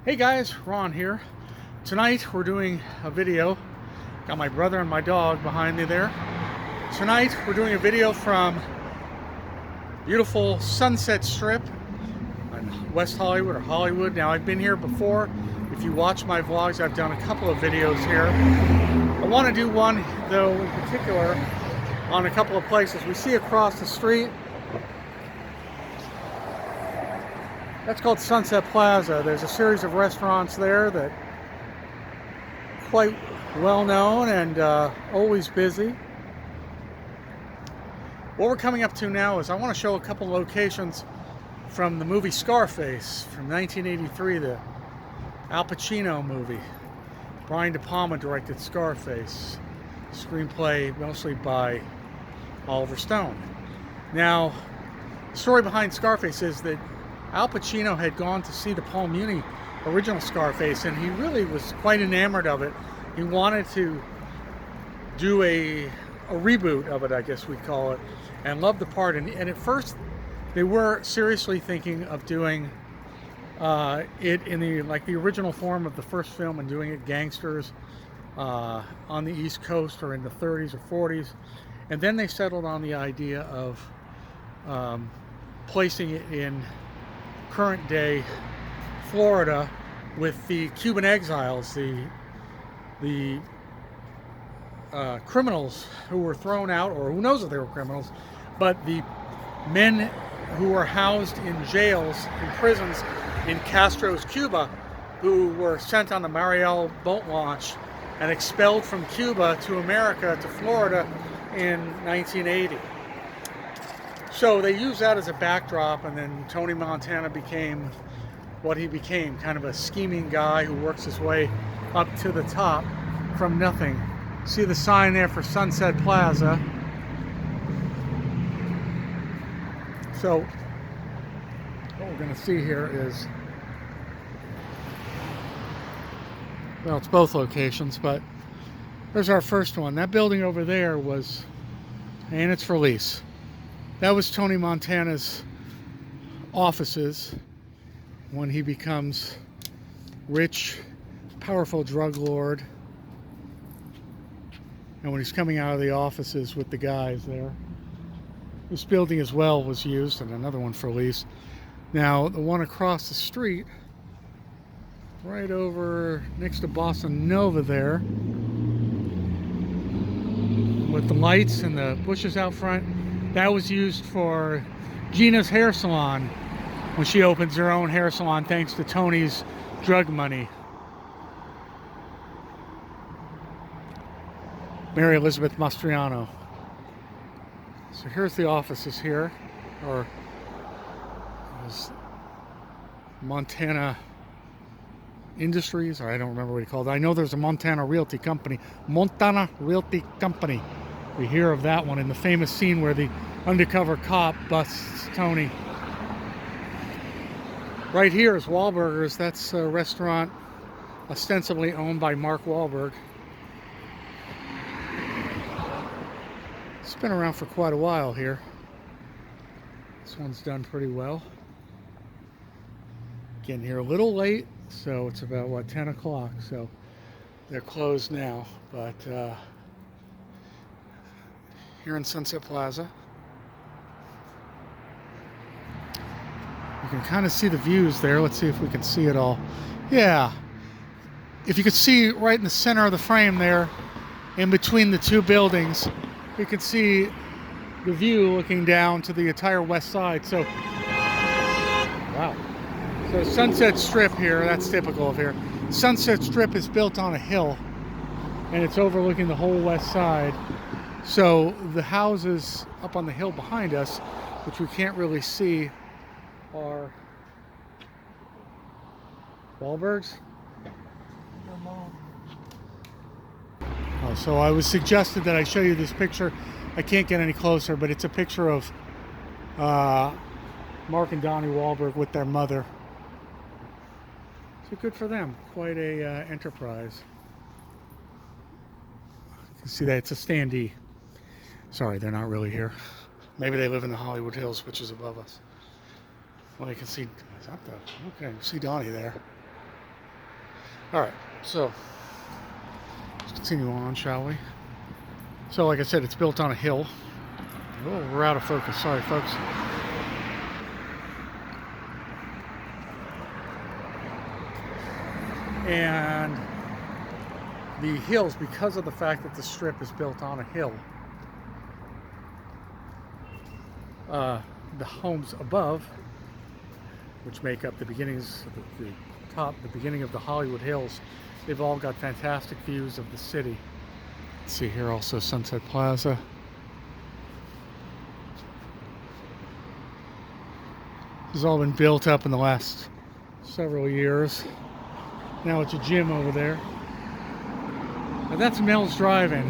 Hey guys, Ron here. Tonight we're doing a video. Got my brother and my dog behind me there. Tonight we're doing a video from beautiful Sunset Strip in West Hollywood or Hollywood. Now I've been here before. If you watch my vlogs, I've done a couple of videos here. I want to do one though in particular on a couple of places. We see across the street, that's called Sunset Plaza. There's a series of restaurants there that are quite well known and always busy. What we're coming up to now is I want to show a couple locations from the movie Scarface from 1983, the Al Pacino movie. Brian De Palma directed Scarface, screenplay mostly by Oliver Stone. Now, the story behind Scarface is that Al Pacino had gone to see the Paul Muni original Scarface, and he really was quite enamored of it. He wanted to do a reboot of it, I guess we'd call it, and loved the part. And at first, they were seriously thinking of doing it in the original form of the first film and doing it gangsters on the East Coast or in the 30s or 40s. And then they settled on the idea of placing it in current day Florida with the Cuban exiles, the criminals who were thrown out, or who knows if they were criminals, but the men who were housed in jails, in prisons in Castro's Cuba, who were sent on the Mariel boat launch and expelled from Cuba to America, to Florida in 1980. So they used that as a backdrop, and then Tony Montana became what he became, kind of a scheming guy who works his way up to the top from nothing. See the sign there for Sunset Plaza. So what we're going to see here is, well, it's both locations, but there's our first one. That building over there was, and it's for lease. That was Tony Montana's offices when he becomes rich, powerful drug lord. And when he's coming out of the offices with the guys there. This building as well was used, and another one for lease. Now, the one across the street, right over next to Boston Nova there, with the lights and the bushes out front, that was used for Gina's hair salon when she opens her own hair salon thanks to Tony's drug money. Mary Elizabeth Mastriano. So here's the offices here, or Montana Industries, or I don't remember what he called it. I know there's a Montana Realty Company. Montana Realty Company. We hear of that one in the famous scene where the undercover cop busts Tony. Right here is Wahlburgers. That's a restaurant ostensibly owned by Mark Wahlberg. It's been around for quite a while here. This one's done pretty well. Getting here a little late, so it's about, what, 10 o'clock, so they're closed now. But here in Sunset Plaza, you can kind of see the views there. Let's see if we can see it all. Yeah, if you could see right in the center of the frame there, in between the two buildings, you can see the view looking down to the entire west side. So, wow. So Sunset Strip here, that's typical of here. Sunset Strip is built on a hill, and it's overlooking the whole west side. So the houses up on the hill behind us, which we can't really see, are Wahlbergs. Oh, so I was suggested that I show you this picture. I can't get any closer, but it's a picture of Mark and Donnie Wahlberg with their mother. So good for them. Quite a enterprise. You can see that it's a standee. Sorry, they're not really here. Maybe they live in the Hollywood Hills, which is above us. Well, you can see, is that the, okay, you see Donnie there. Alright, so let's continue on, shall we? So like I said, it's built on a hill. Oh, we're out of focus. Sorry, folks. And the hills, because of the fact that the strip is built on a hill, the homes above, which make up the beginnings, the beginning of the Hollywood Hills, they've all got fantastic views of the city. Let's see here, also Sunset Plaza. This has all been built up in the last several years. Now it's a gym over there. Now that's Mel's Drive-In.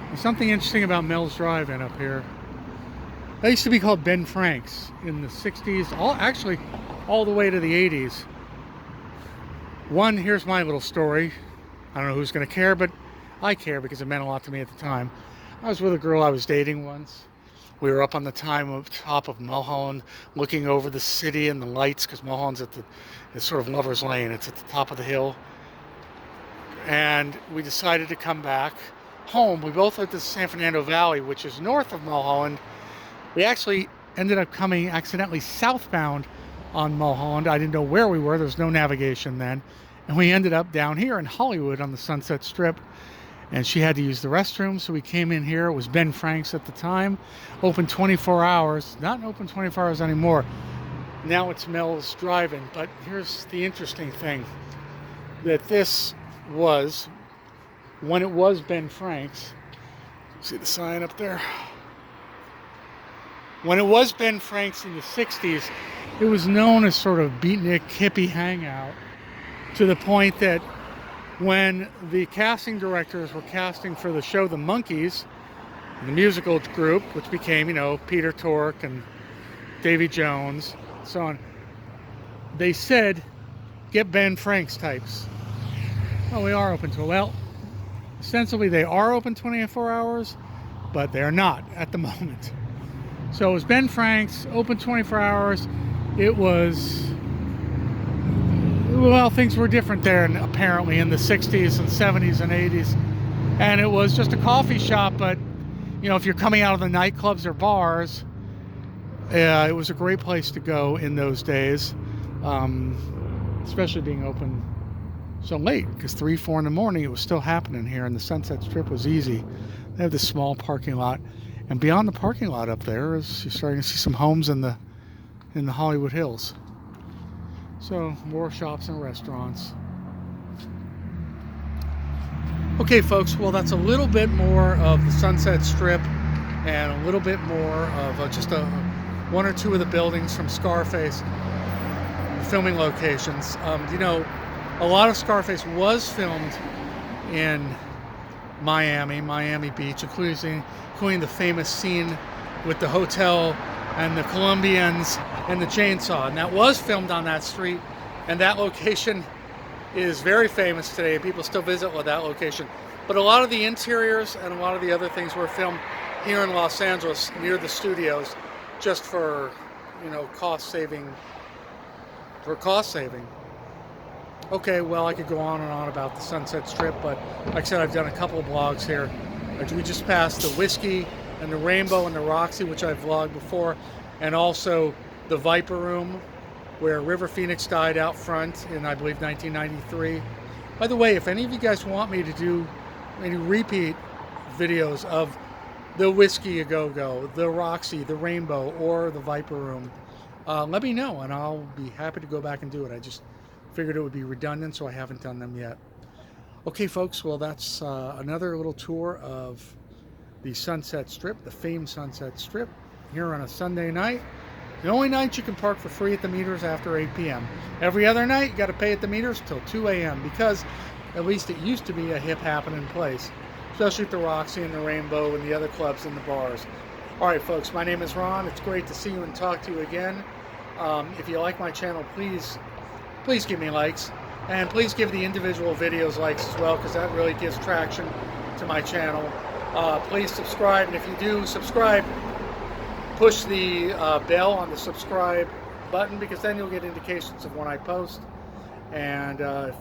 There's something interesting about Mel's Drive-In up here. That used to be called Ben Frank's in the 60s, actually all the way to the 80s. Here's my little story. I don't know who's going to care, but I care because it meant a lot to me at the time. I was with a girl I was dating once. We were up on the top of Mulholland, looking over the city and the lights, because Mulholland's it's sort of Lover's Lane. It's at the top of the hill. And we decided to come back home. We both lived in the San Fernando Valley, which is north of Mulholland. We actually ended up coming accidentally southbound on Mulholland. I didn't know where we were. There was no navigation then. And we ended up down here in Hollywood on the Sunset Strip. And she had to use the restroom, so we came in here. It was Ben Frank's at the time. Open 24 hours. Not open 24 hours anymore. Now it's Mel's Drive-In. But here's the interesting thing. That this was, when it was Ben Frank's, see the sign up there? When it was Ben Frank's in the 60s, it was known as sort of beatnik hippie hangout, to the point that when the casting directors were casting for the show The Monkees, the musical group, which became, Peter Tork and Davy Jones, so on, they said, get Ben Frank's types. Oh, we are open to it. Well, ostensibly they are open 24 hours, but they're not at the moment. So it was Ben Frank's, open 24 hours. It was, well, things were different there, and apparently in the 60s and 70s and 80s. And it was just a coffee shop, but, if you're coming out of the nightclubs or bars, it was a great place to go in those days, especially being open so late, because 3, 4 in the morning, it was still happening here, and the Sunset Strip was easy. They have this small parking lot. And beyond the parking lot up there you're starting to see some homes in the Hollywood Hills. So more shops and restaurants. Okay, folks. Well, that's a little bit more of the Sunset Strip, and a little bit more of just one or two of the buildings from Scarface, filming locations. A lot of Scarface was filmed in Miami Beach, including the famous scene with the hotel and the Colombians and the chainsaw. And that was filmed on that street, and that location is very famous today. People still visit that location. But a lot of the interiors and a lot of the other things were filmed here in Los Angeles near the studios, just for, cost saving. Okay, well, I could go on and on about the Sunset Strip, but like I said, I've done a couple of vlogs here. We just passed the Whiskey and the Rainbow and the Roxy, which I've vlogged before, and also the Viper Room, where River Phoenix died out front in, I believe, 1993. By the way, if any of you guys want me to do any repeat videos of the Whiskey A Go-Go, the Roxy, the Rainbow, or the Viper Room, let me know, and I'll be happy to go back and do it. I just figured it would be redundant, so I haven't done them yet. Okay, folks, well, that's another little tour of the Sunset Strip, the famed Sunset Strip, here on a Sunday night. The only night you can park for free at the meters after 8 p.m. Every other night, you got to pay at the meters till 2 a.m. because at least it used to be a hip happening place, especially at the Roxy and the Rainbow and the other clubs and the bars. All right, folks, my name is Ron. It's great to see you and talk to you again. If you like my channel, please give me likes, and please give the individual videos likes as well, because that really gives traction to my channel. Please subscribe, and if you do subscribe, push the bell on the subscribe button, because then you'll get indications of when I post. and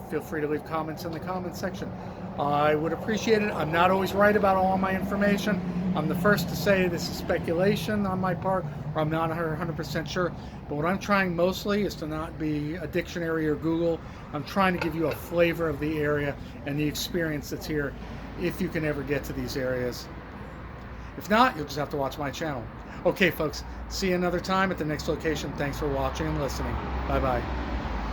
feel free to leave comments in the comments section. I would appreciate it. I'm not always right about all my information. I'm the first to say this is speculation on my part, or I'm not 100% sure. But what I'm trying mostly is to not be a dictionary or Google. I'm trying to give you a flavor of the area and the experience that's here, if you can ever get to these areas. If not, you'll just have to watch my channel. Okay, folks, see you another time at the next location. Thanks for watching and listening. Bye-bye.